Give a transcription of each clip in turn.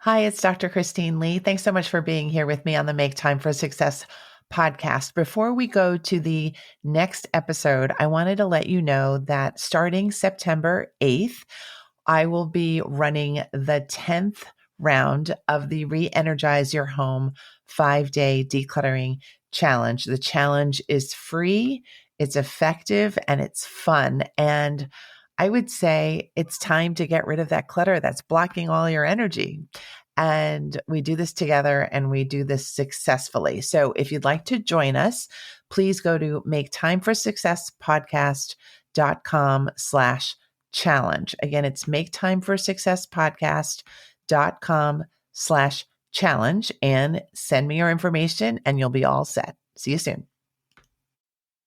Hi, it's Dr. Christine Lee. Thanks so much for being here with me on the Make Time for Success podcast. Before we go to the next episode, I wanted to let you know that starting September 8th, I will be running the 10th round of the Re-Energize Your Home 5-day decluttering challenge. The challenge is free, it's effective, and it's fun. And I would say it's time to get rid of that clutter that's blocking all your energy. And we do this together and we do this successfully. So if you'd like to join us, please go to maketimeforsuccesspodcast.com/challenge. Again, it's maketimeforsuccesspodcast.com/challenge and send me your information and you'll be all set. See you soon.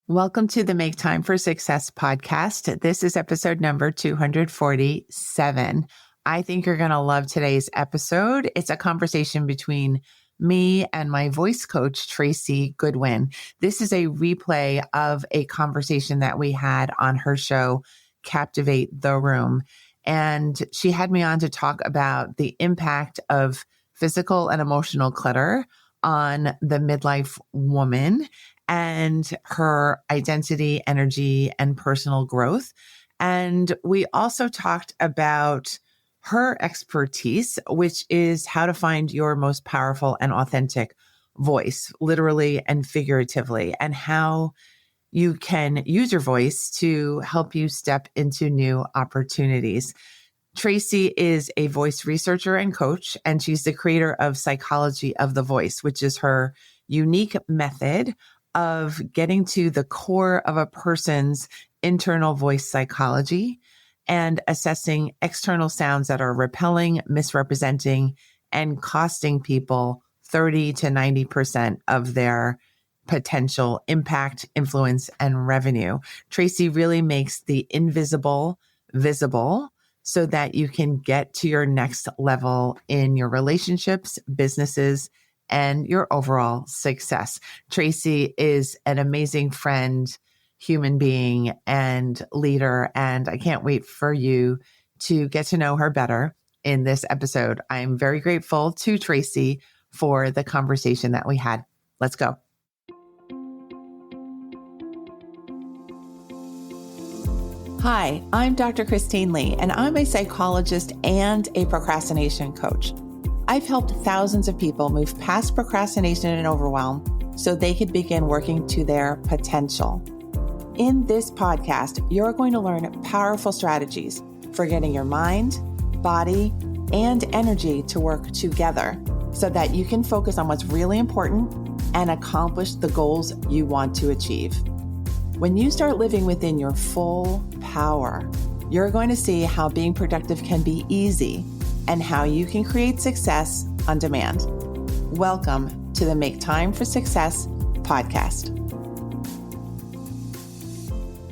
Welcome to the Make Time for Success podcast. This is episode number 247. I think you're going to love today's episode. It's a conversation between me and my voice coach, Tracy Goodwin. This is a replay of a conversation that we had on her show, Captivate the Room. And she had me on to talk about the impact of physical and emotional clutter on the midlife woman and her identity, energy, and personal growth. And we also talked about her expertise, which is how to find your most powerful and authentic voice, literally and figuratively, and how you can use your voice to help you step into new opportunities. Tracy is a voice researcher and coach, and she's the creator of Psychology of the Voice, which is her unique method of getting to the core of a person's internal voice psychology and assessing external sounds that are repelling, misrepresenting, and costing people 30 to 90% of their potential impact, influence, and revenue. Tracy really makes the invisible visible so that you can get to your next level in your relationships, businesses, and your overall success. Tracy is an amazing friend, human being, and leader, and I can't wait for you to get to know her better in this episode. I'm very grateful to Tracy for the conversation that we had. Let's go. Hi, I'm Dr. Christine Lee, and I'm a psychologist and a procrastination coach. I've helped thousands of people move past procrastination and overwhelm so they could begin working to their potential. In this podcast, you're going to learn powerful strategies for getting your mind, body, and energy to work together so that you can focus on what's really important and accomplish the goals you want to achieve. When you start living within your full power, you're going to see how being productive can be easy and how you can create success on demand. Welcome to the Make Time for Success podcast.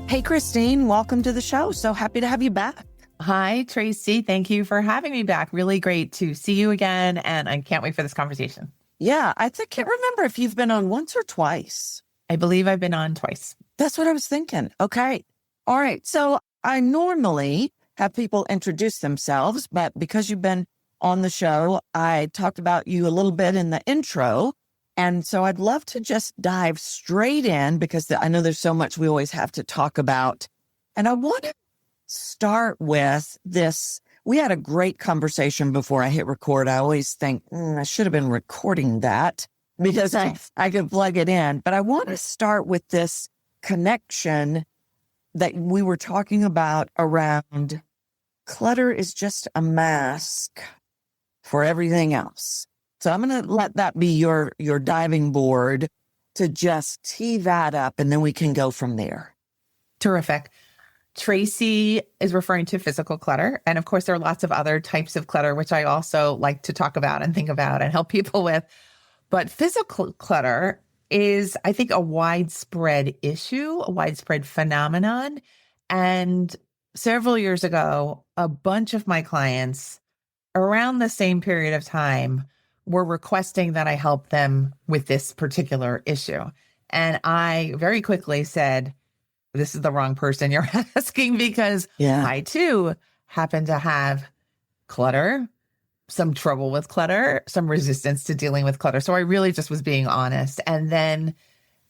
Hey, Christine, welcome to the show. So happy to have you back. Hi, Tracy. Thank you for having me back. Really great to see you again. And I can't wait for this conversation. Yeah, can't remember if you've been on once or twice. I believe I've been on twice. That's what I was thinking. Okay. All right. So I normally have people introduce themselves, but because you've been on the show, I talked about you a little bit in the intro. And so I'd love to just dive straight in because I know there's so much we always have to talk about. And I want to start with this. We had a great conversation before I hit record. I always think, I should have been recording that because I could plug it in. But I want to start with this connection that we were talking about around clutter is just a mask for everything else. So I'm going to let that be your diving board to just tee that up, and then we can go from there. Terrific. Tracy is referring to physical clutter. And of course, there are lots of other types of clutter, which I also like to talk about and think about and help people with. But physical clutter is, I think, a widespread issue, a widespread phenomenon. And several years ago, a bunch of my clients around the same period of time were requesting that I help them with this particular issue. And I very quickly said, this is the wrong person you're asking because I too happen to have clutter, some trouble with clutter, some resistance to dealing with clutter. So I really just was being honest. And then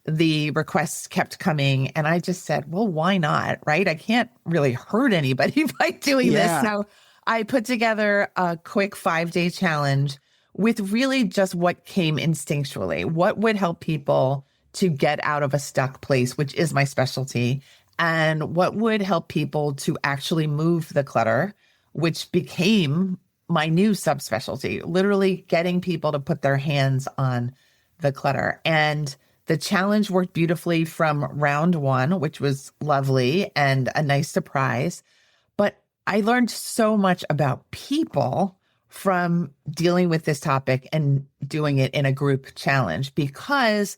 the requests kept coming and I just said, well, why not? Right? I can't really hurt anybody by doing this. So I put together a quick 5-day challenge with really just what came instinctually. What would help people to get out of a stuck place, which is my specialty, and what would help people to actually move the clutter, which became my new subspecialty, literally getting people to put their hands on the clutter. And the challenge worked beautifully from round 1, which was lovely and a nice surprise. But I learned so much about people from dealing with this topic and doing it in a group challenge, because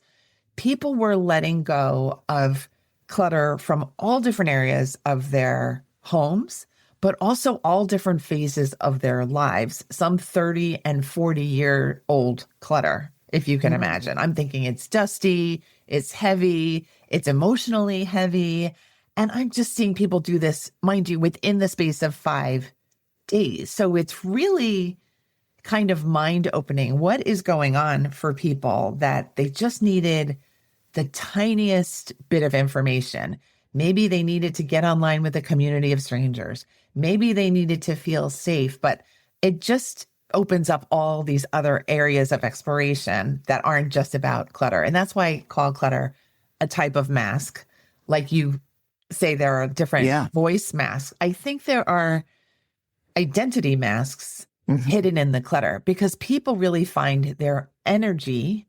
people were letting go of clutter from all different areas of their homes, but also all different phases of their lives, some 30 and 40-year-old clutter, if you can imagine. I'm thinking it's dusty, it's heavy, it's emotionally heavy. And I'm just seeing people do this, mind you, within the space of 5 days. So it's really kind of mind-opening. What is going on for people that they just needed the tiniest bit of information? Maybe they needed to get online with a community of strangers. Maybe they needed to feel safe, but it just opens up all these other areas of exploration that aren't just about clutter. And that's why I call clutter a type of mask. Like you say, there are different voice masks. I think there are identity masks hidden in the clutter, because people really find their energy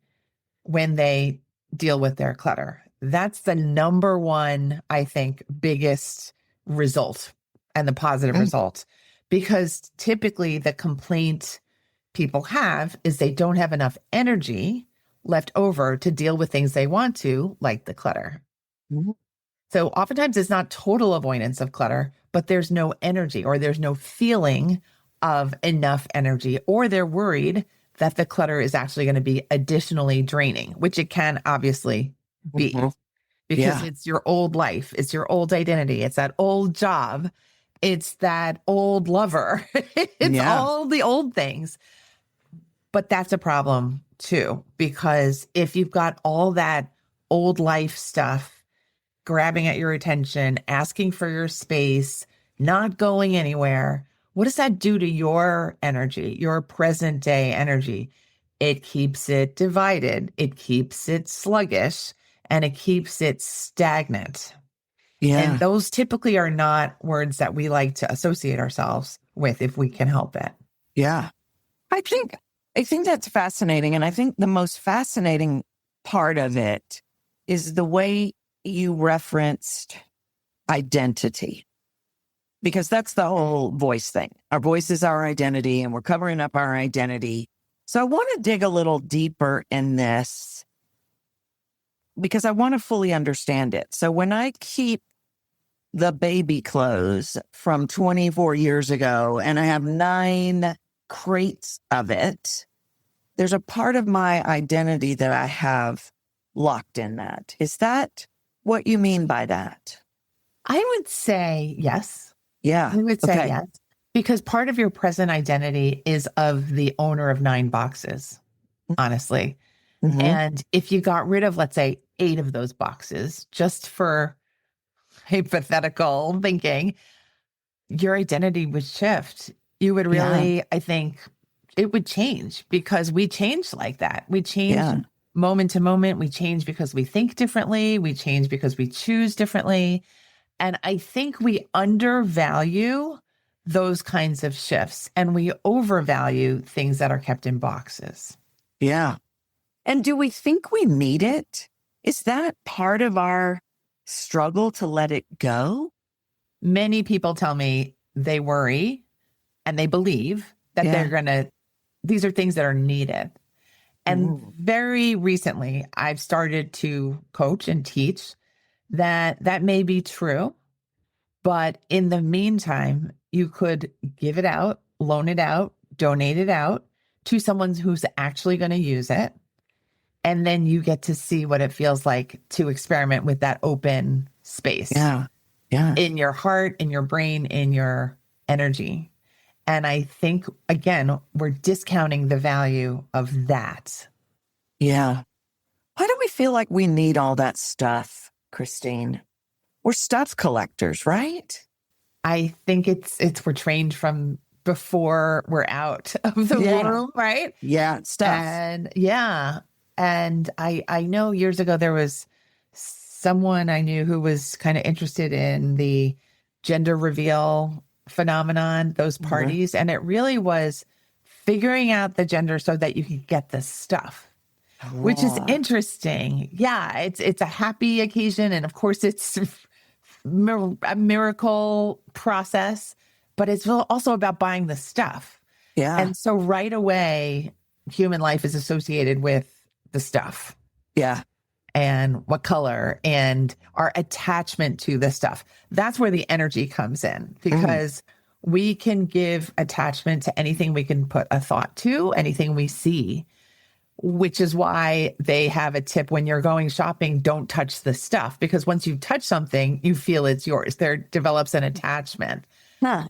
when they deal with their clutter. That's the number one, I think, biggest result, and the positive result, because typically the complaint people have is they don't have enough energy left over to deal with things they want to, like the clutter. So oftentimes it's not total avoidance of clutter, but there's no energy, or there's no feeling of enough energy, or they're worried that the clutter is actually going to be additionally draining, which it can obviously be, because it's your old life, it's your old identity, it's that old job, it's that old lover, it's all the old things. But that's a problem too, because if you've got all that old life stuff grabbing at your attention, asking for your space, not going anywhere, what does that do to your energy, your present day energy? It keeps it divided, it keeps it sluggish, and it keeps it stagnant. And those typically are not words that we like to associate ourselves with if we can help it. I think that's fascinating. And I think the most fascinating part of it is the way you referenced identity, because that's the whole voice thing. Our voice is our identity, and we're covering up our identity. So I want to dig a little deeper in this, because I want to fully understand it. So when I keep the baby clothes from 24 years ago and I have 9 crates of it, there's a part of my identity that I have locked in that. Is that what you mean by that? I would say yes. I would say yes. Because part of your present identity is of the owner of 9 boxes, honestly. And if you got rid of, let's say, 8 of those boxes, just for hypothetical thinking, your identity would shift. You would really, I think, it would change, because we change like that. We change moment to moment. We change because we think differently. We change because we choose differently. And I think we undervalue those kinds of shifts, and we overvalue things that are kept in boxes. And do we think we need it? Is that part of our struggle to let it go? Many people tell me they worry and they believe that they're going to, these are things that are needed. And very recently, I've started to coach and teach that may be true. But in the meantime, you could give it out, loan it out, donate it out to someone who's actually going to use it. And then you get to see what it feels like to experiment with that open space in your heart, in your brain, in your energy. And I think, again, we're discounting the value of that. Yeah. Why do we feel like we need all that stuff, Christine? We're stuff collectors, right? I think we're trained from before we're out of the Yeah. womb, right? Yeah, stuff. And yeah. And I know years ago there was someone I knew who was kind of interested in the gender reveal phenomenon, those parties. And it really was figuring out the gender so that you could get the stuff, which is interesting. Yeah, it's a happy occasion. And of course it's a miracle process, but it's also about buying the stuff. Yeah. And so right away, human life is associated with the stuff. Yeah. And what color and our attachment to the stuff. That's where the energy comes in, because we can give attachment to anything we can put a thought to, anything we see, which is why they have a tip when you're going shopping, don't touch the stuff, because once you touch something, you feel it's yours. There develops an attachment. Huh.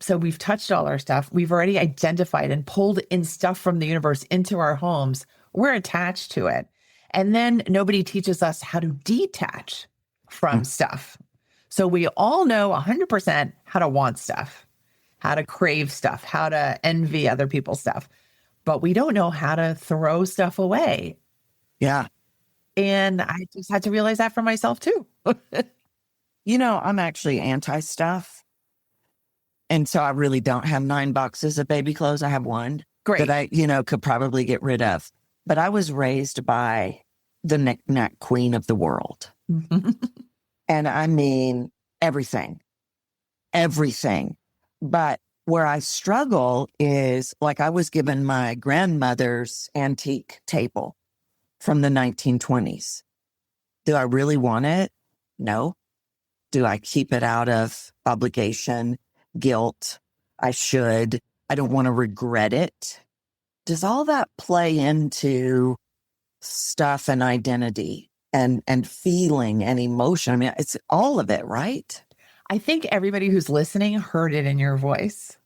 So we've touched all our stuff. We've already identified and pulled in stuff from the universe into our homes. We're attached to it. And then nobody teaches us how to detach from stuff. So we all know 100% how to want stuff, how to crave stuff, how to envy other people's stuff, but we don't know how to throw stuff away. Yeah. And I just had to realize that for myself too. I'm actually anti-stuff. And so I really don't have 9 boxes of baby clothes. I have one Great. that I, could probably get rid of. But I was raised by the knick-knack queen of the world. And I mean, everything. But where I struggle is, like, I was given my grandmother's antique table from the 1920s. Do I really want it? No. Do I keep it out of obligation, guilt? I should. I don't want to regret it. Does all that play into stuff and identity and feeling and emotion? I mean, it's all of it, right? I think everybody who's listening heard it in your voice,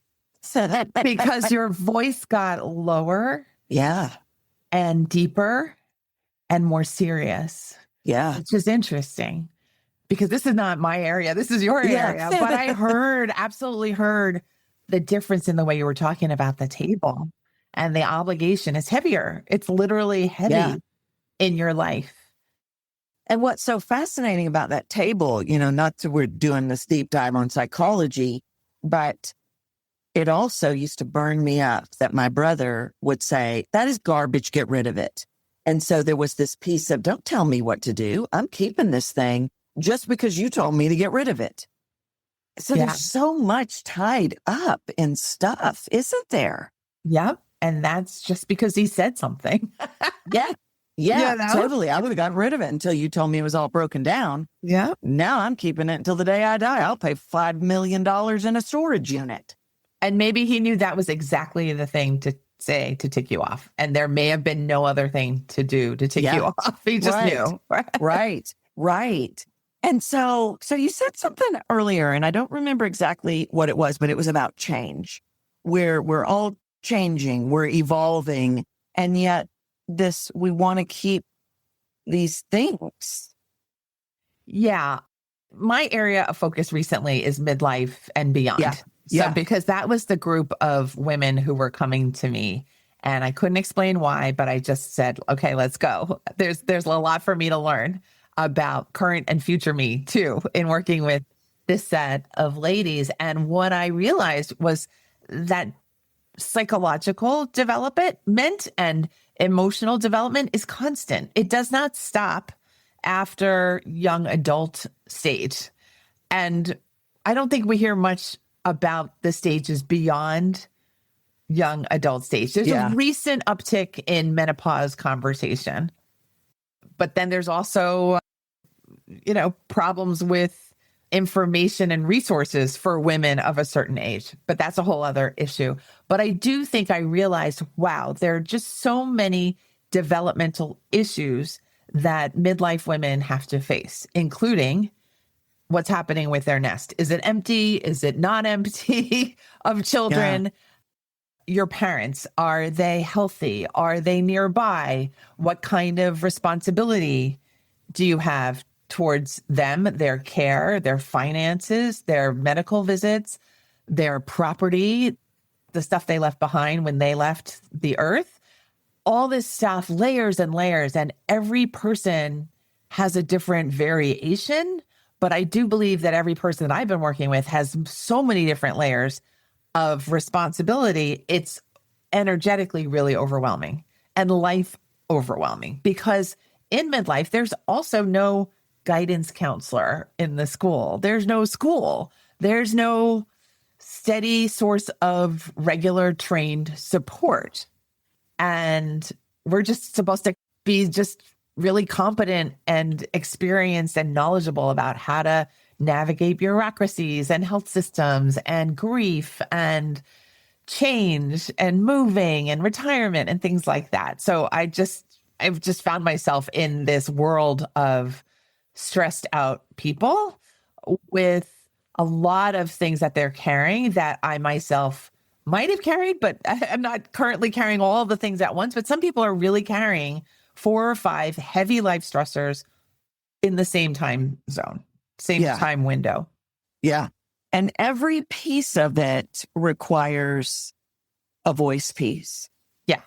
because your voice got lower. Yeah. And deeper and more serious. Yeah. Which is interesting, because this is not my area. This is your area. But I absolutely heard the difference in the way you were talking about the table, and the obligation is heavier. It's literally heavy in your life. And what's so fascinating about that table, not that we're doing this deep dive on psychology, but it also used to burn me up that my brother would say, that is garbage, get rid of it. And so there was this piece of, don't tell me what to do. I'm keeping this thing just because you told me to get rid of it. So there's so much tied up in stuff, isn't there? Yep. And that's just because he said something. Yeah, totally. I would have gotten rid of it until you told me it was all broken down. Yeah. Now I'm keeping it until the day I die. I'll pay $5 million in a storage unit. And maybe he knew that was exactly the thing to say to tick you off. And there may have been no other thing to do to tick you off. He just knew. Right. And so you said something earlier, and I don't remember exactly what it was, but it was about change. We're all changing, we're evolving, and yet we want to keep these things. Yeah. My area of focus recently is midlife and beyond. So because that was the group of women who were coming to me, and I couldn't explain why, but I just said, okay, let's go. There's a lot for me to learn about current and future me too, in working with this set of ladies. And what I realized was that psychological development and emotional development is constant. It does not stop after young adult stage. And I don't think we hear much about the stages beyond young adult stage. There's a recent uptick in menopause conversation, but then there's also, problems with information and resources for women of a certain age, but that's a whole other issue. But I do think I realized, wow, there are just so many developmental issues that midlife women have to face, including what's happening with their nest. Is it empty? Is it not empty of children? Your parents, are they healthy? Are they nearby? What kind of responsibility do you have towards them, their care, their finances, their medical visits, their property, the stuff they left behind when they left the earth? All this stuff, layers and layers, and every person has a different variation. But I do believe that every person that I've been working with has so many different layers of responsibility. It's energetically really overwhelming and life overwhelming, because in midlife, there's also no guidance counselor in the school. There's no school. There's no steady source of regular trained support. And we're just supposed to be just really competent and experienced and knowledgeable about how to navigate bureaucracies and health systems and grief and change and moving and retirement and things like that. So I've just found myself in this world of stressed out people with a lot of things that they're carrying that I myself might have carried, but I'm not currently carrying all the things at once. But some people are really carrying 4 or 5 heavy life stressors in the same time zone, same time window. Yeah. And every piece of it requires a voice piece. Yeah.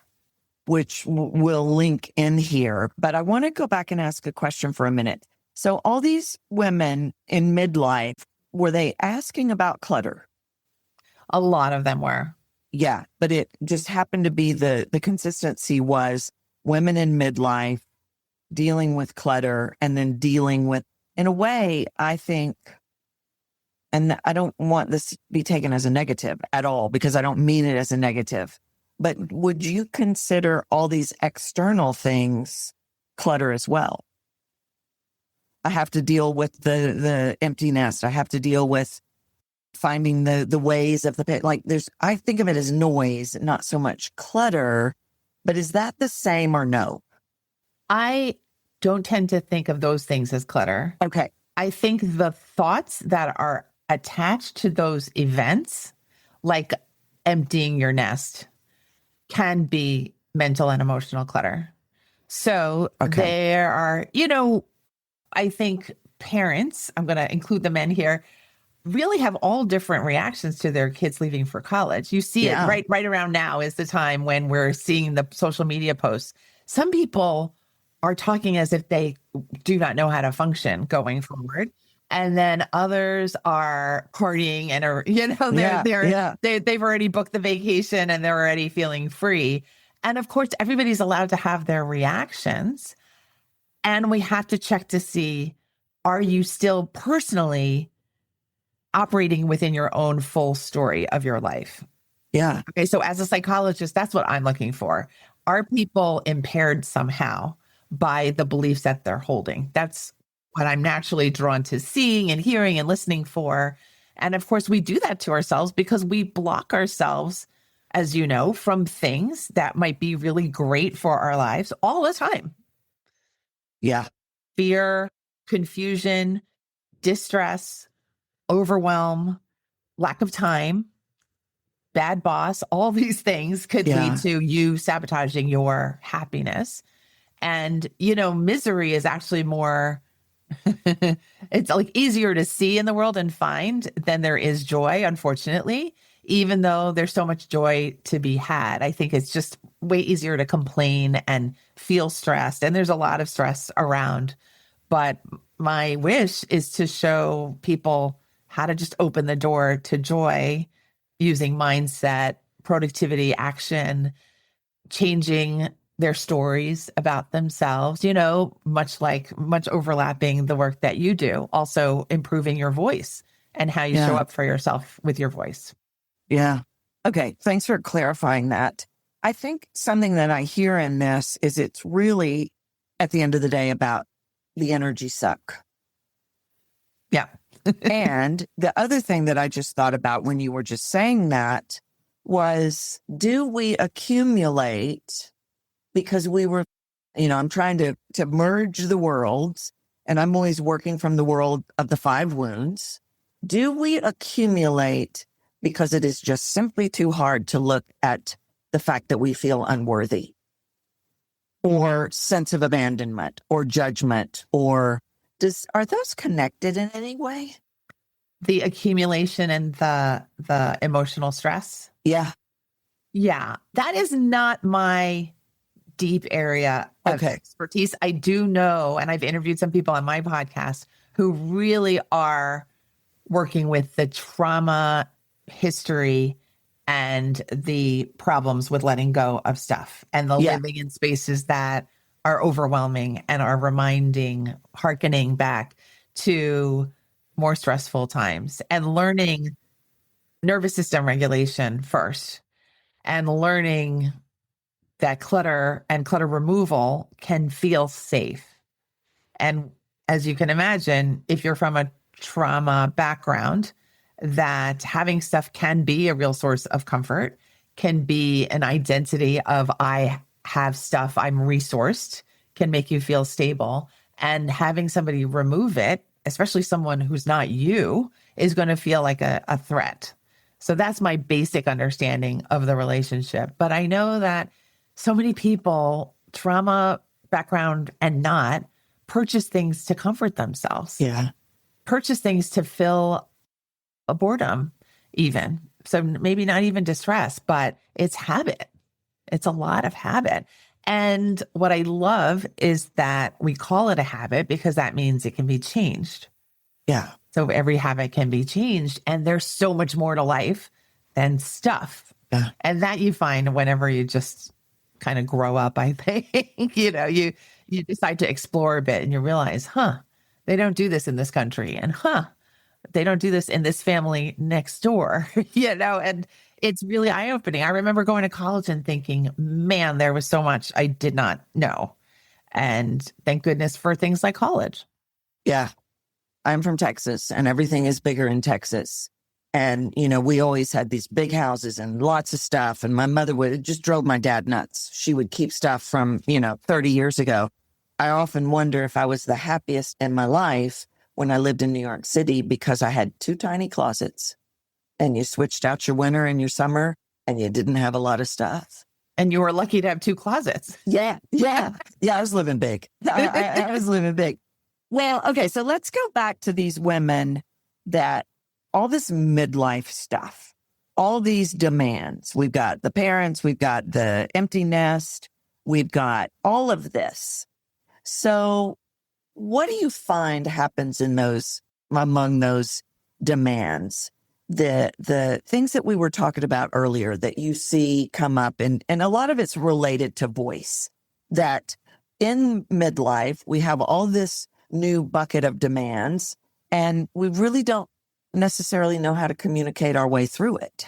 Which will link in here. But I want to go back and ask a question for a minute. So all these women in midlife, were they asking about clutter? A lot of them were. Yeah. But it just happened to be the consistency was women in midlife dealing with clutter and then dealing with, in a way, I think, and I don't want this to be taken as a negative at all, because I don't mean it as a negative. But would you consider all these external things clutter as well? I have to deal with the empty nest. I have to deal with finding the ways of the pit. Like I think of it as noise, not so much clutter. But is that the same or no? I don't tend to think of those things as clutter. Okay. I think the thoughts that are attached to those events, like emptying your nest, can be mental and emotional clutter. So there are, I think parents, I'm going to include the men here, really have all different reactions to their kids leaving for college. You see it right around now is the time when we're seeing the social media posts. Some people are talking as if they do not know how to function going forward. And then others are partying and are, they've already booked the vacation and they're already feeling free. And of course, everybody's allowed to have their reactions. And we have to check to see, are you still personally operating within your own full story of your life? Yeah. Okay. So as a psychologist, that's what I'm looking for. Are people impaired somehow by the beliefs that they're holding? That's what I'm naturally drawn to seeing and hearing and listening for. And of course, we do that to ourselves because we block ourselves, as you know, from things that might be really great for our lives all the time. Yeah. Fear, confusion, distress, overwhelm, lack of time, bad boss, all these things could lead to you sabotaging your happiness. And, misery is actually more, it's like easier to see in the world and find than there is joy, unfortunately, even though there's so much joy to be had. I think it's just way easier to complain and feel stressed. And there's a lot of stress around. But my wish is to show people how to just open the door to joy using mindset, productivity, action, changing their stories about themselves, much overlapping the work that you do, also improving your voice and how you show up for yourself with your voice. Yeah. Okay. Thanks for clarifying that. I think something that I hear in this is it's really, at the end of the day, about the energy suck. Yeah. And the other thing that I just thought about when you were just saying that was, do we accumulate because we were, I'm trying to merge the worlds. and I'm always working from the world of the 5 wounds, do we accumulate because it is just simply too hard to look at the fact that we feel unworthy, or sense of abandonment, or judgment, or are those connected in any way? The accumulation and the emotional stress. Yeah. Yeah, that is not my deep area of Okay. expertise. I do know, and I've interviewed some people on my podcast who really are working with the trauma history and the problems with letting go of stuff and the living in spaces that are overwhelming and are hearkening back to more stressful times and learning nervous system regulation first and learning that clutter and clutter removal can feel safe. And as you can imagine, if you're from a trauma background, that having stuff can be a real source of comfort, can be an identity of I have stuff, I'm resourced, can make you feel stable. And having somebody remove it, especially someone who's not you, is going to feel like a threat. So that's my basic understanding of the relationship. But I know that so many people, trauma background and not, purchase things to comfort themselves. Yeah. Purchase things to fill a boredom even. So maybe not even distress, but it's habit. It's a lot of habit. And what I love is that we call it a habit because that means it can be changed. Yeah. So every habit can be changed. And there's so much more to life than stuff. Yeah. And that you find whenever you just kind of grow up, I think, you decide to explore a bit and you realize, they don't do this in this country. And they don't do this in this family next door, and it's really eye-opening. I remember going to college and thinking, man, there was so much I did not know. And thank goodness for things like college. Yeah. I'm from Texas and everything is bigger in Texas. And, we always had these big houses and lots of stuff. And my mother it just drove my dad nuts. She would keep stuff from, 30 years ago. I often wonder if I was the happiest in my life when I lived in New York City because I had 2 tiny closets and you switched out your winter and your summer and you didn't have a lot of stuff. And you were lucky to have 2 closets. Yeah. Yeah. Yeah. I was living big. I was living big. Well, okay. So let's go back to these women that all this midlife stuff, all these demands. We've got the parents, we've got the empty nest, we've got all of this. So what do you find happens among those demands? The things that we were talking about earlier that you see come up, and a lot of it's related to voice, that in midlife, we have all this new bucket of demands and we really don't necessarily know how to communicate our way through it.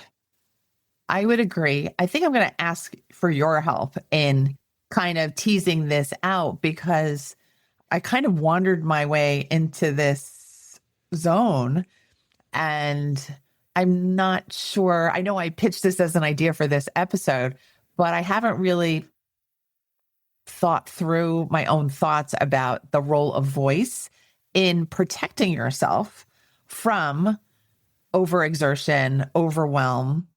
I would agree. I think I'm going to ask for your help in kind of teasing this out because I kind of wandered my way into this zone and I'm not sure. I know I pitched this as an idea for this episode, but I haven't really thought through my own thoughts about the role of voice in protecting yourself from overexertion, overwhelm,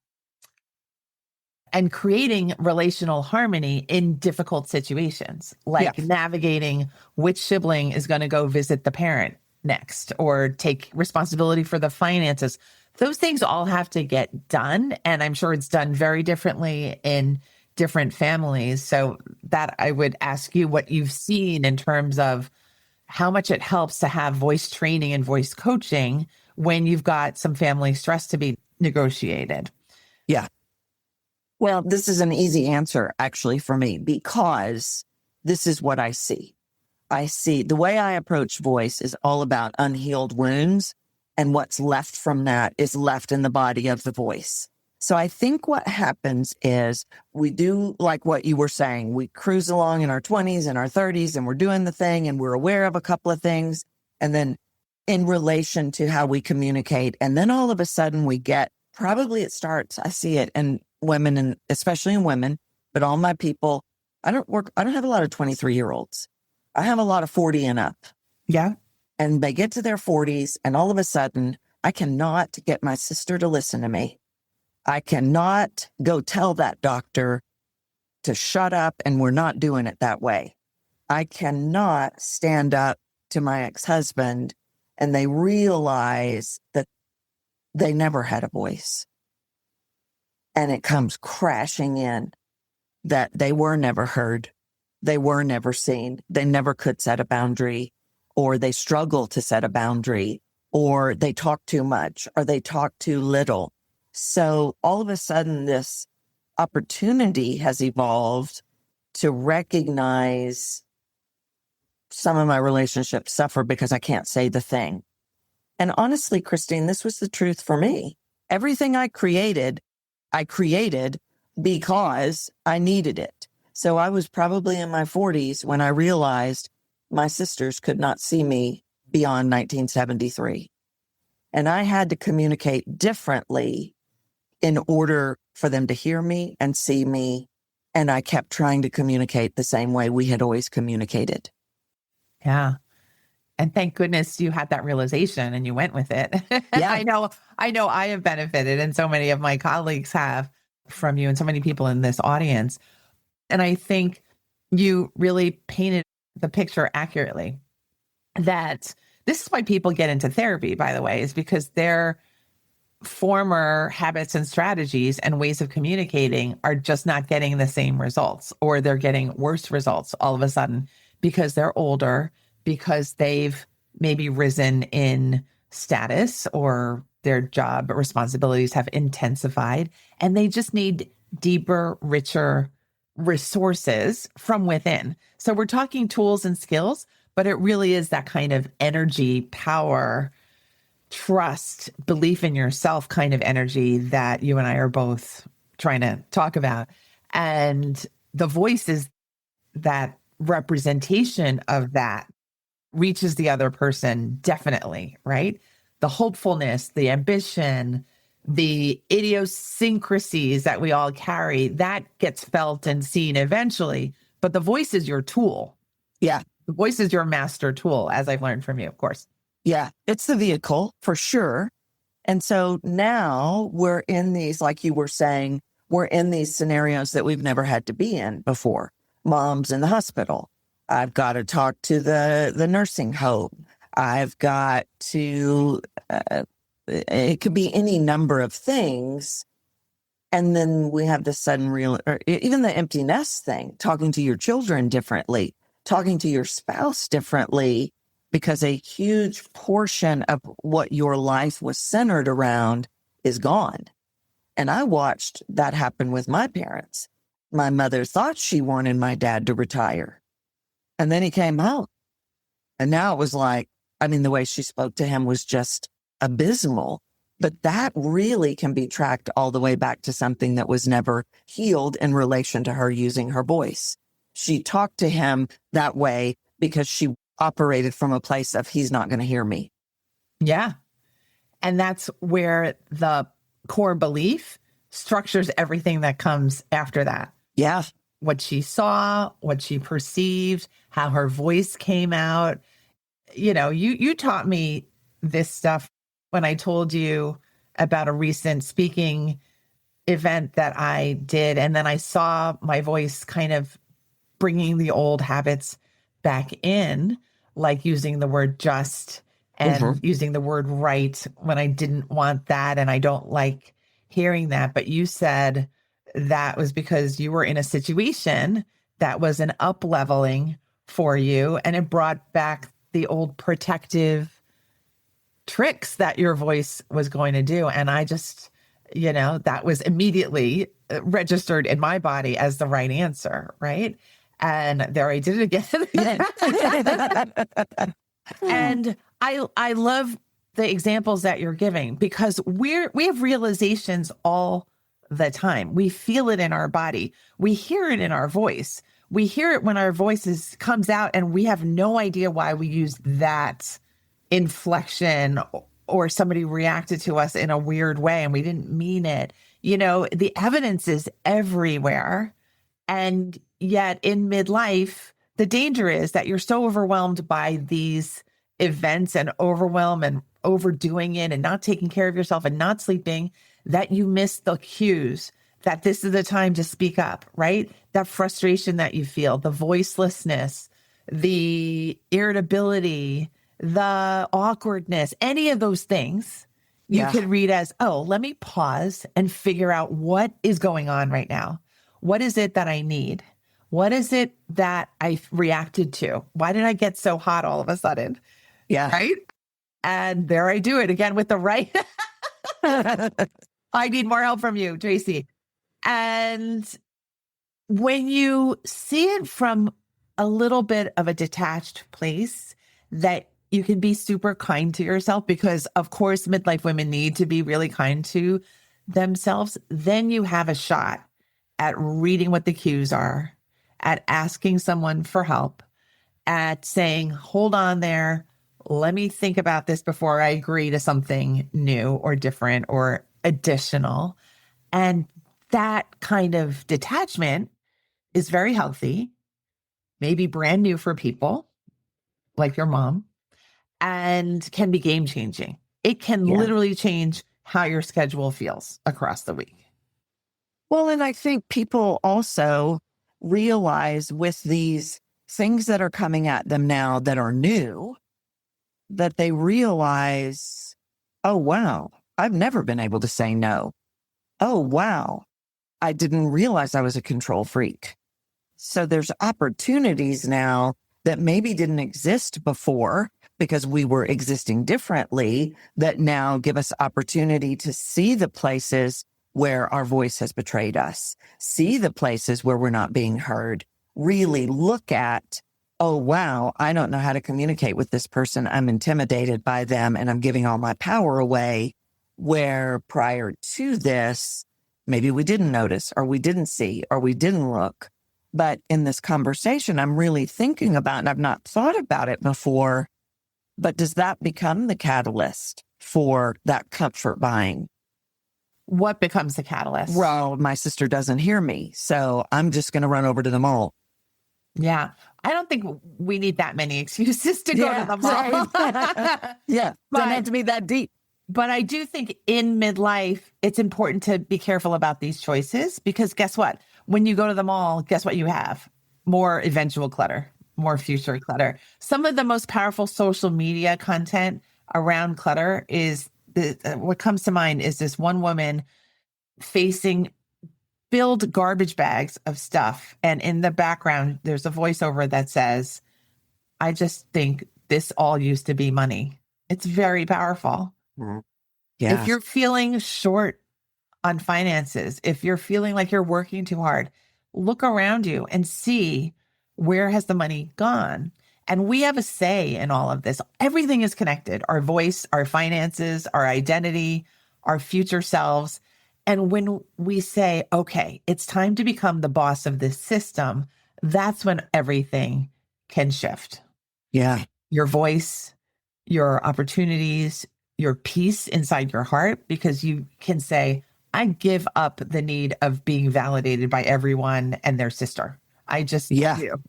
and creating relational harmony in difficult situations, like navigating which sibling is going to go visit the parent next or take responsibility for the finances. Those things all have to get done. And I'm sure it's done very differently in different families. So that I would ask you what you've seen in terms of how much it helps to have voice training and voice coaching when you've got some family stress to be negotiated. Yeah. Well, this is an easy answer actually for me because this is what I see. I see the way I approach voice is all about unhealed wounds, and what's left from that is left in the body of the voice. So I think what happens is we do like what you were saying. We cruise along in our 20s and our 30s and we're doing the thing and we're aware of a couple of things. And then in relation to how we communicate, and then all of a sudden we get, probably it starts, I see it in women and especially in women, but all my people, I don't have a lot of 23-year-olds. I have a lot of 40 and up. Yeah. And they get to their 40s, and all of a sudden, I cannot get my sister to listen to me. I cannot go tell that doctor to shut up, and we're not doing it that way. I cannot stand up to my ex-husband, and they realize that they never had a voice. And it comes crashing in that they were never heard. They were never seen. They never could set a boundary, or they struggle to set a boundary, or they talk too much, or they talk too little. So all of a sudden, this opportunity has evolved to recognize some of my relationships suffer because I can't say the thing. And honestly, Christine, this was the truth for me. Everything I created because I needed it. So I was probably in my 40s when I realized my sisters could not see me beyond 1973. And I had to communicate differently in order for them to hear me and see me. And I kept trying to communicate the same way we had always communicated. Yeah. And thank goodness you had that realization and you went with it. Yeah. I know I have benefited, and so many of my colleagues have, from you, and so many people in this audience. And I think you really painted the picture accurately, that this is why people get into therapy, by the way, is because their former habits and strategies and ways of communicating are just not getting the same results, or they're getting worse results all of a sudden because they're older, because they've maybe risen in status, or their job responsibilities have intensified, and they just need deeper, richer resources from within. So we're talking tools and skills, but it really is that kind of energy, power, trust, belief in yourself kind of energy that you and I are both trying to talk about. And the voice is that representation of that, reaches the other person, definitely, right? The hopefulness, the ambition, the idiosyncrasies that we all carry, that gets felt and seen eventually. But the voice is your tool. Yeah. The voice is your master tool, as I've learned from you, of course. Yeah. It's the vehicle for sure. And so now we're in these, like you were saying, we're in these scenarios that we've never had to be in before. Mom's in the hospital. I've got to talk to the nursing home. I've got to, it could be any number of things. And then we have this sudden or even the empty nest thing, talking to your children differently, talking to your spouse differently, because a huge portion of what your life was centered around is gone. And I watched that happen with my parents. My mother thought she wanted my dad to retire. And then he came home. And now it was like, the way she spoke to him was just abysmal. But that really can be tracked all the way back to something that was never healed in relation to her using her voice. She talked to him that way because she operated from a place of, he's not going to hear me. Yeah. And that's where the core belief structures everything that comes after that. Yeah. What she saw, what she perceived, how her voice came out. You taught me this stuff when I told you about a recent speaking event that I did. And then I saw my voice kind of bringing the old habits back in, like using the word just and using the word right when I didn't want that. And I don't like hearing that. But you said that was because you were in a situation that was an up leveling for you, and it brought back the old protective tricks that your voice was going to do. And I just, that was immediately registered in my body as the right answer, right? And there I did it again. And I love the examples that you're giving, because we have realizations all the time. We feel it in our body. We hear it in our voice. We hear it when our voices comes out, and we have no idea why we use that inflection, or somebody reacted to us in a weird way and we didn't mean it. The evidence is everywhere. And yet in midlife, the danger is that you're so overwhelmed by these events and overwhelm and overdoing it and not taking care of yourself and not sleeping, that you miss the cues that this is the time to speak up, right? That frustration that you feel, the voicelessness, the irritability, the awkwardness, any of those things you Yeah. could read as, oh, let me pause and figure out what is going on right now. What is it that I need? What is it that I reacted to? Why did I get so hot all of a sudden? Yeah. Right? And there I do it again with the right. I need more help from you, Tracy. And when you see it from a little bit of a detached place, that you can be super kind to yourself, because of course, midlife women need to be really kind to themselves. Then you have a shot at reading what the cues are, at asking someone for help, at saying, hold on there. Let me think about this before I agree to something new or different or additional. And that kind of detachment is very healthy, maybe brand new for people like your mom, and can be game changing. It can Yeah. literally change how your schedule feels across the week. Well, and I think people also realize with these things that are coming at them now that are new, that they realize, oh, wow, I've never been able to say no. Oh, wow, I didn't realize I was a control freak. So there's opportunities now that maybe didn't exist before because we were existing differently, that now give us opportunity to see the places where our voice has betrayed us, see the places where we're not being heard, really look at, oh, wow, I don't know how to communicate with this person. I'm intimidated by them and I'm giving all my power away. Where prior to this, maybe we didn't notice or we didn't see or we didn't look. But in this conversation, I'm really thinking about, and I've not thought about it before, but does that become the catalyst for that comfort buying? What becomes the catalyst? Well, my sister doesn't hear me, so I'm just going to run over to the mall. Yeah. I don't think we need that many excuses to go to the mall. Yeah. Doesn't have But to be that deep. But I do think in midlife, it's important to be careful about these choices, because guess what? When you go to the mall, guess what you have? More eventual clutter, more future clutter. Some of the most powerful social media content around clutter is what comes to mind is this one woman facing filled garbage bags of stuff. And in the background, there's a voiceover that says, I just think this all used to be money. It's very powerful. Yeah. If you're feeling short on finances, if you're feeling like you're working too hard, look around you and see, where has the money gone? And we have a say in all of this. Everything is connected: our voice, our finances, our identity, our future selves. And when we say, okay, it's time to become the boss of this system, that's when everything can shift. Yeah. Your voice, your opportunities, your peace inside your heart, because you can say, I give up the need of being validated by everyone and their sister. I just do.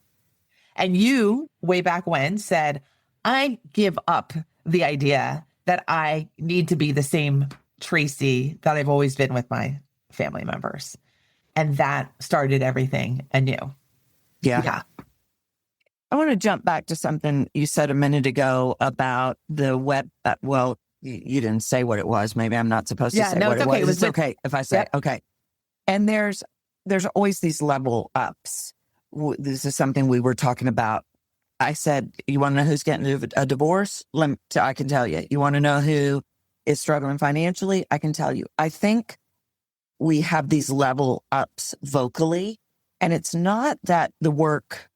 And you, way back when, said, I give up the idea that I need to be the same Tracy that I've always been with my family members. And that started everything anew. Yeah. I want to jump back to something you said a minute ago about the web. You didn't say what it was. Maybe I'm not supposed to say what it was. It's okay if I say, okay. And there's always these level ups. This is something we were talking about. I said, you want to know who's getting a divorce? I can tell you. You want to know who is struggling financially? I can tell you. I think we have these level ups vocally, and it's not that the work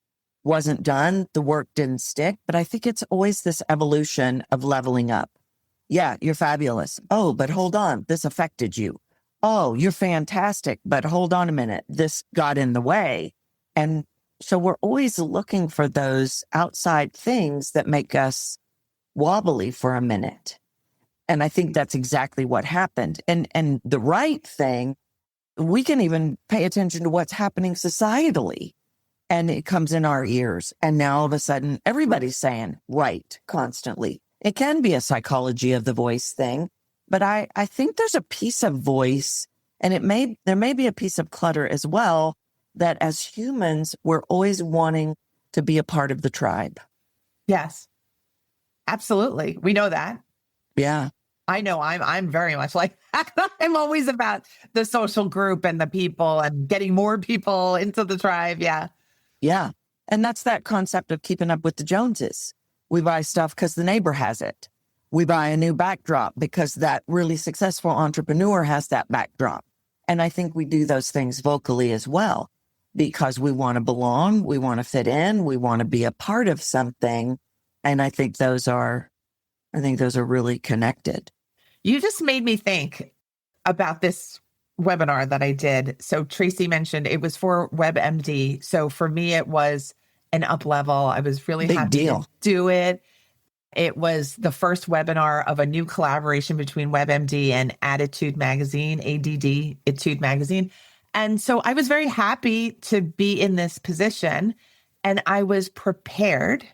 wasn't done, the work didn't stick, but I think it's always this evolution of leveling up. Yeah, you're fabulous. Oh, but hold on, this affected you. Oh, you're fantastic, but hold on a minute, this got in the way. And so we're always looking for those outside things that make us wobbly for a minute. And I think that's exactly what happened. And the right thing, we can even pay attention to what's happening societally. and it comes in our ears. And now all of a sudden, everybody's saying right constantly. It can be a psychology of the voice thing, but I think there's a piece of voice, and there may be a piece of clutter as well, that as humans, we're always wanting to be a part of the tribe. Yes, absolutely. We know that. Yeah. I know I'm very much like that. I'm always about the social group and the people and getting more people into the tribe. Yeah. Yeah. And that's that concept of keeping up with the Joneses. We buy stuff because the neighbor has it. We buy a new backdrop because that really successful entrepreneur has that backdrop. And I think we do those things vocally as well because we want to belong, we want to fit in, we want to be a part of something. And I think those are really connected. You just made me think about this webinar that I did. So Tracy mentioned it was for WebMD. So for me, it was an up level. I was really Big happy deal. to do it. It was the first webinar of a new collaboration between WebMD and Attitude Magazine, ADD, Attitude Magazine. And so I was very happy to be in this position, and I was prepared,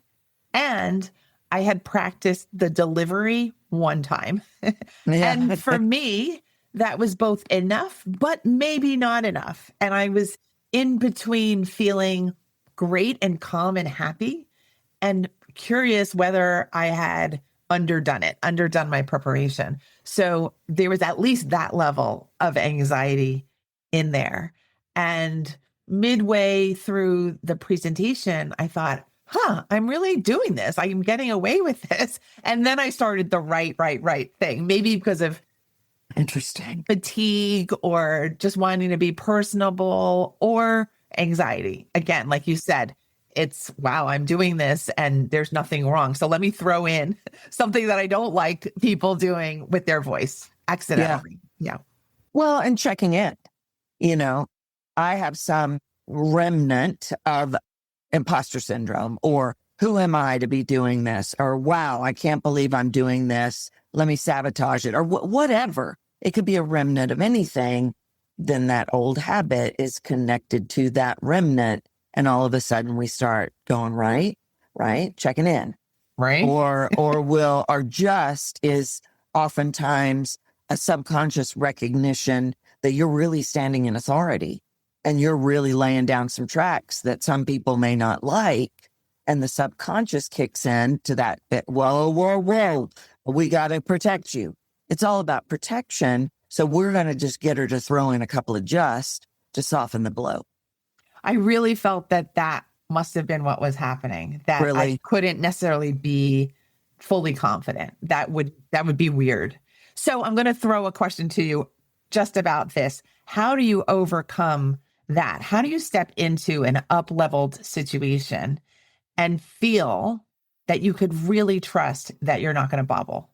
and I had practiced the delivery one time. Yeah. And for me, that was both enough, but maybe not enough. And I was in between feeling great and calm and happy and curious whether I had underdone my preparation. So there was at least that level of anxiety in there. And midway through the presentation, I thought, I'm really doing this. I'm getting away with this. And then I started the right thing, maybe because of Interesting. fatigue or just wanting to be personable or anxiety. Again, like you said, it's, wow, I'm doing this and there's nothing wrong. So let me throw in something that I don't like people doing with their voice accidentally. Yeah. Well, and checking in, I have some remnant of imposter syndrome, or who am I to be doing this? Or, wow, I can't believe I'm doing this. Let me sabotage it, or whatever. It could be a remnant of anything. Then that old habit is connected to that remnant. And all of a sudden we start going, right, checking in. Right. Or just is oftentimes a subconscious recognition that you're really standing in authority and you're really laying down some tracks that some people may not like. And the subconscious kicks in to that bit. Whoa. We got to protect you. It's all about protection. So we're going to just get her to throw in a couple of just to soften the blow. I really felt that must have been what was happening, that Really? I couldn't necessarily be fully confident. That would be weird. So I'm going to throw a question to you just about this. How do you overcome that? How do you step into an up-leveled situation and feel that you could really trust that you're not going to bobble?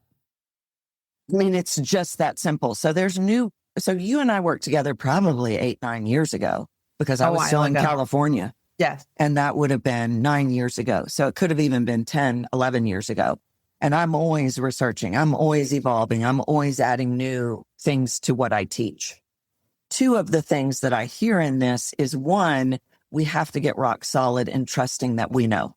I mean, it's just that simple. So you and I worked together probably 8-9 years ago because I was still in California. Yes. And that would have been 9 years ago. So it could have even been 10, 11 years ago. And I'm always researching. I'm always evolving. I'm always adding new things to what I teach. Two of the things that I hear in this is, one, we have to get rock solid in trusting that we know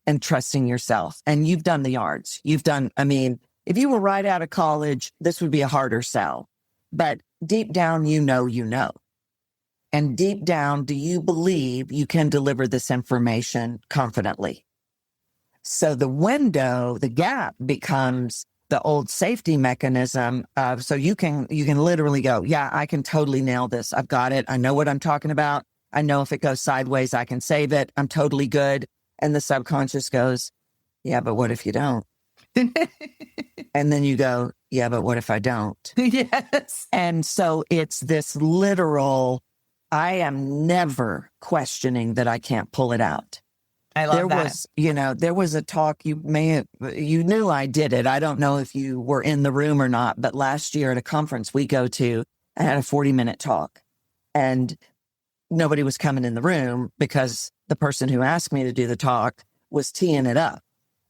and trusting yourself. And you've done the yards. If you were right out of college, this would be a harder sell. But deep down, you know. And deep down, do you believe you can deliver this information confidently? So the gap becomes the old safety mechanism of, so you can literally go, yeah, I can totally nail this. I've got it. I know what I'm talking about. I know if it goes sideways, I can save it. I'm totally good. And the subconscious goes, yeah, but what if you don't? And then you go, yeah, but what if I don't? Yes. And so it's this literal, I am never questioning that I can't pull it out. I love that. There was a talk, you knew I did it. I don't know if you were in the room or not, but last year at a conference we go to, I had a 40-minute talk and nobody was coming in the room because the person who asked me to do the talk was teeing it up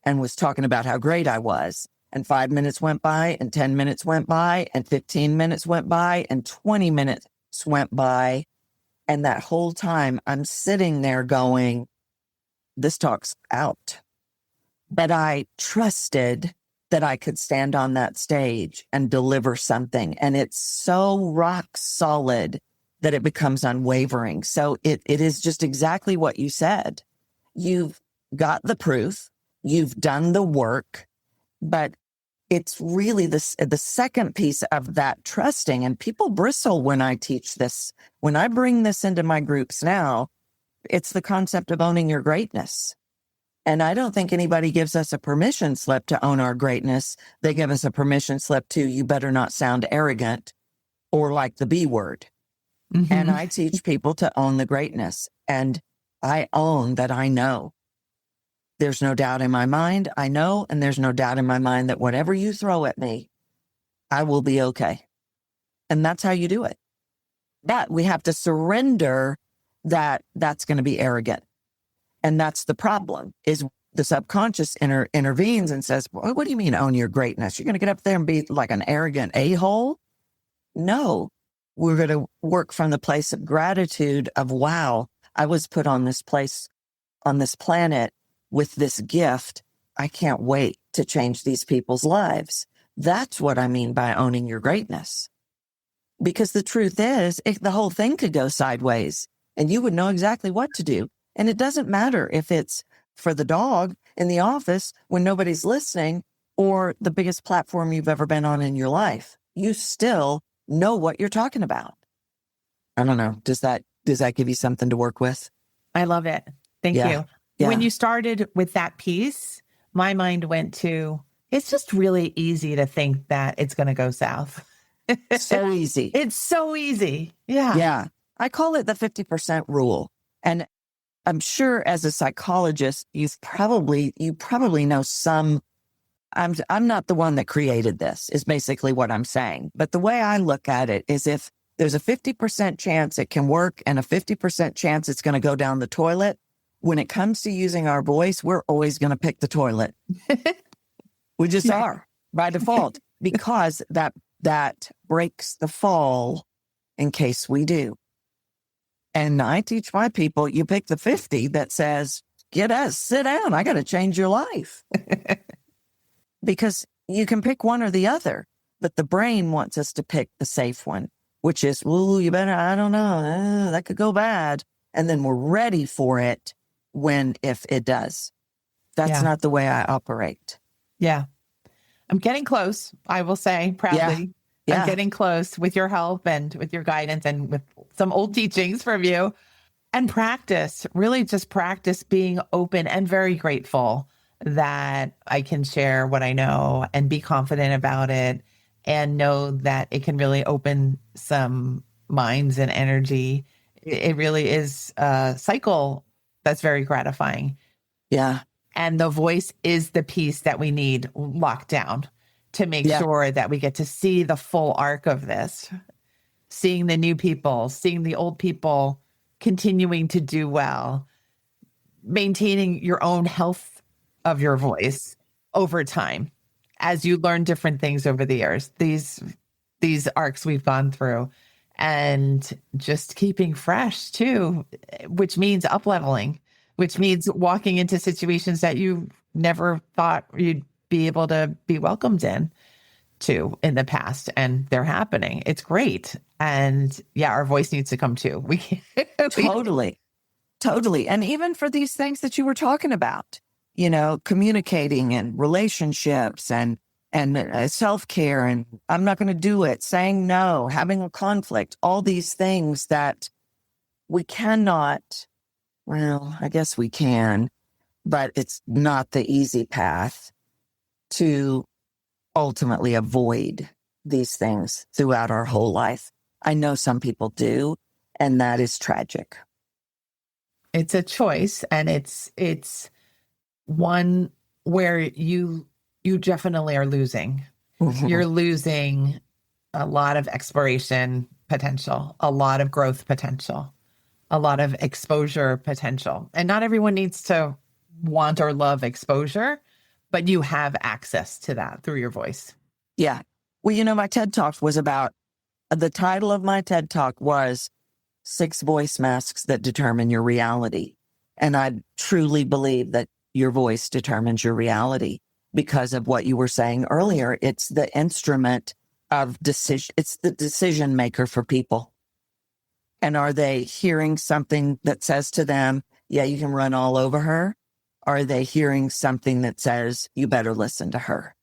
and was talking about how great I was. And 5 minutes went by and 10 minutes went by and 15 minutes went by and 20 minutes went by. And that whole time I'm sitting there going, this talk's out. But I trusted that I could stand on that stage and deliver something. And it's so rock solid that it becomes unwavering. So it is just exactly what you said. You've got the proof, you've done the work, but it's really the second piece of that trusting. And people bristle when I teach this. When I bring this into my groups now, it's the concept of owning your greatness. And I don't think anybody gives us a permission slip to own our greatness. They give us a permission slip to, you better not sound arrogant or like the B word. Mm-hmm. And I teach people to own the greatness. And I own that I know. There's no doubt in my mind. I know, and there's no doubt in my mind that whatever you throw at me, I will be okay. And that's how you do it. But we have to surrender that that's going to be arrogant. And that's the problem, is the subconscious intervenes and says, well, what do you mean own your greatness? You're going to get up there and be like an arrogant a-hole? No, we're going to work from the place of gratitude of, wow, I was put on this place, on this planet with this gift. I can't wait to change these people's lives. That's what I mean by owning your greatness. Because the truth is, the whole thing could go sideways and you would know exactly what to do. And it doesn't matter if it's for the dog in the office when nobody's listening or the biggest platform you've ever been on in your life. You still know what you're talking about. I don't know. Does that give you something to work with? I love it. Thank you. Yeah. When you started with that piece, my mind went to, it's just really easy to think that it's going to go south. So easy. It's so easy. Yeah. Yeah. I call it the 50% rule. And I'm sure as a psychologist, you probably know some. I'm not the one that created this, is basically what I'm saying. But the way I look at it is, if there's a 50% chance it can work and a 50% chance it's going to go down the toilet, when it comes to using our voice, we're always going to pick the toilet. We just are by default, because that breaks the fall in case we do. And I teach my people, you pick the 50 that says, sit down. I got to change your life. Because you can pick one or the other, but the brain wants us to pick the safe one, which is, ooh, you better, I don't know, that could go bad. And then we're ready for it if it does. That's not the way I operate. Yeah. I'm getting close, I will say proudly. Yeah. I'm getting close with your help and with your guidance and with some old teachings from you. And really just practice being open and very grateful that I can share what I know and be confident about it and know that it can really open some minds and energy. It really is a cycle that's very gratifying. Yeah. And the voice is the piece that we need locked down to make sure that we get to see the full arc of this, seeing the new people, seeing the old people continuing to do well, maintaining your own health of your voice over time as you learn different things over the years, these arcs we've gone through, and just keeping fresh too, which means up-leveling, which means walking into situations that you never thought you'd be able to be welcomed in the past, and they're happening. It's great. And our voice needs to come too. We can't. Totally. And even for these things that you were talking about, communicating and relationships and self-care, and I'm not going to do it, saying no, having a conflict, all these things that we cannot, well, I guess we can, but it's not the easy path to ultimately avoid these things throughout our whole life. I know some people do, and that is tragic. It's a choice, and it's one where you definitely are losing. Mm-hmm. You're losing a lot of exploration potential, a lot of growth potential, a lot of exposure potential. And not everyone needs to want or love exposure, but you have access to that through your voice. Yeah. Well, my TED Talk was about, the title of my TED Talk was 6 voice masks that determine your reality. And I truly believe that your voice determines your reality because of what you were saying earlier. It's the instrument of decision. It's the decision maker for people. And are they hearing something that says to them, yeah, you can run all over her? Or are they hearing something that says, you better listen to her?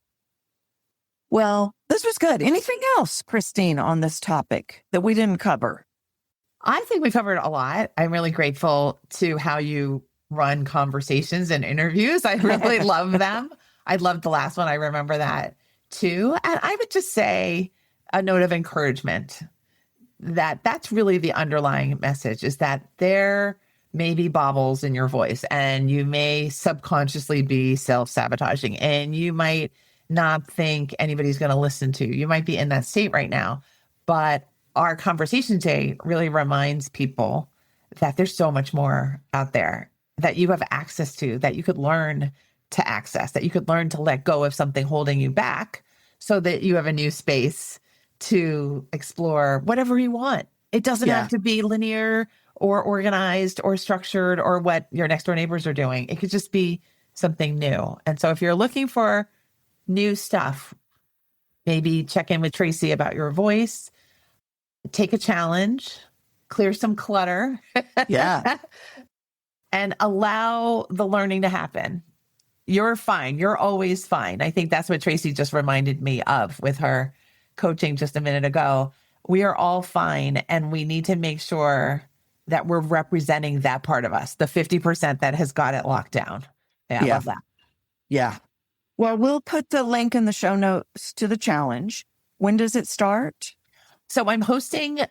Well, this was good. Anything else, Christine, on this topic that we didn't cover? I think we covered a lot. I'm really grateful to how you run conversations and interviews. I really love them. I loved the last one. I remember that too. And I would just say a note of encouragement that that's really the underlying message, is that there may be bobbles in your voice and you may subconsciously be self-sabotaging and you might not think anybody's going to listen to you. You might be in that state right now, but our conversation today really reminds people that there's so much more out there that you have access to, that you could learn to access, that you could learn to let go of something holding you back so that you have a new space to explore whatever you want. It doesn't have to be linear or organized or structured or what your next door neighbors are doing. It could just be something new. And so if you're looking for new stuff, maybe check in with Tracy about your voice, take a challenge, clear some clutter. And allow the learning to happen. You're fine. You're always fine. I think that's what Tracy just reminded me of with her coaching just a minute ago. We are all fine. And we need to make sure that we're representing that part of us, the 50% that has got it locked down. I love that. Yeah. Well, we'll put the link in the show notes to the challenge. When does it start? So I'm hosting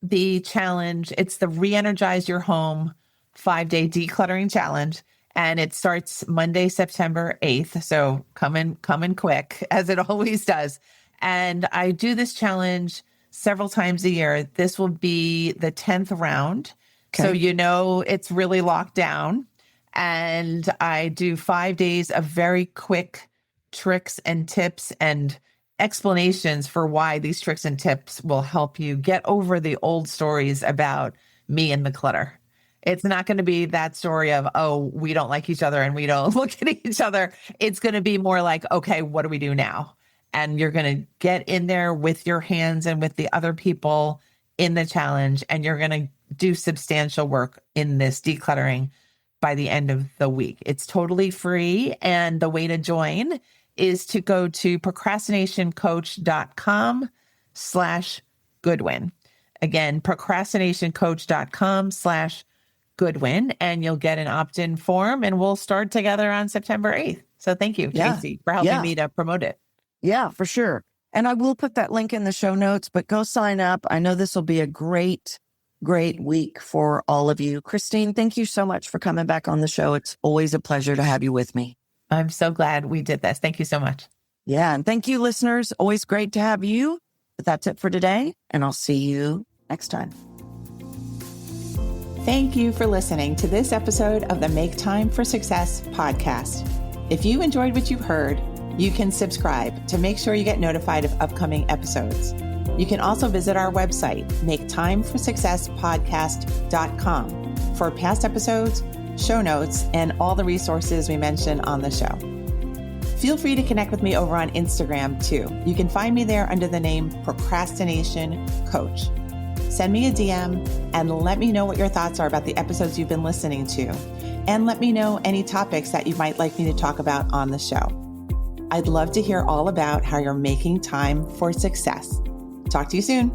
the challenge. It's the Re-Energize Your Home 5-day decluttering challenge. And it starts Monday, September 8th. So come in quick, as it always does. And I do this challenge several times a year. This will be the 10th round. Okay. So it's really locked down. And I do 5 days of very quick tricks and tips and explanations for why these tricks and tips will help you get over the old stories about me and the clutter. It's not going to be that story of, oh, we don't like each other and we don't look at each other. It's going to be more like, okay, what do we do now? And you're going to get in there with your hands and with the other people in the challenge. And you're going to do substantial work in this decluttering by the end of the week. It's totally free. And the way to join is to go to procrastinationcoach.com/Goodwin. Again, procrastinationcoach.com/Goodwin, and you'll get an opt-in form and we'll start together on September 8th. So thank you, Tracy, for helping me to promote it. Yeah, for sure. And I will put that link in the show notes, but go sign up. I know this will be a great week for all of you. Christine, thank you so much for coming back on the show. It's always a pleasure to have you with me. I'm so glad we did this. Thank you so much. Yeah. And thank you, listeners. Always great to have you. But that's it for today. And I'll see you next time. Thank you for listening to this episode of the Make Time for Success podcast. If you enjoyed what you've heard, you can subscribe to make sure you get notified of upcoming episodes. You can also visit our website, maketimeforsuccesspodcast.com, for past episodes, show notes, and all the resources we mention on the show. Feel free to connect with me over on Instagram too. You can find me there under the name Procrastination Coach. Send me a DM and let me know what your thoughts are about the episodes you've been listening to. And let me know any topics that you might like me to talk about on the show. I'd love to hear all about how you're making time for success. Talk to you soon.